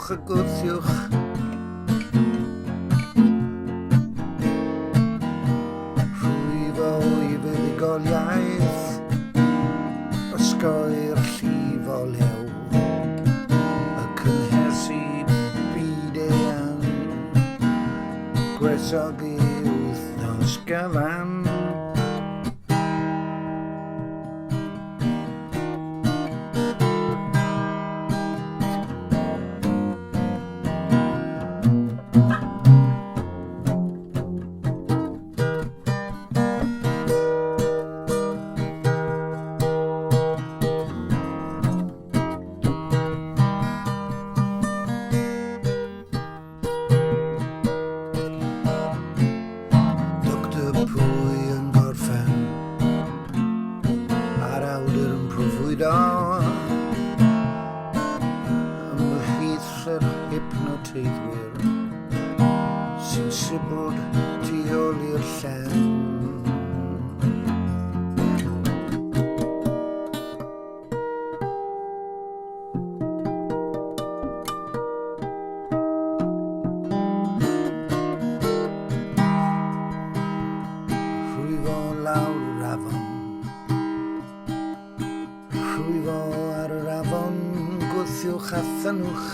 thynnwch a gwthiwch. Rwyfo i fuddugoliaeth, osgoi'r llif o lew, y cynhesu byd eang, gwerthog i wythnos gyfan. Pwy yn gorffen a'r awdur yn profwydo ymhlith yr hypnoteithwyr sy'n sibwd tu ôl i'r llen. Lawr yr afon, rhwyfo ar yr afon, gwthiwch a thynwch.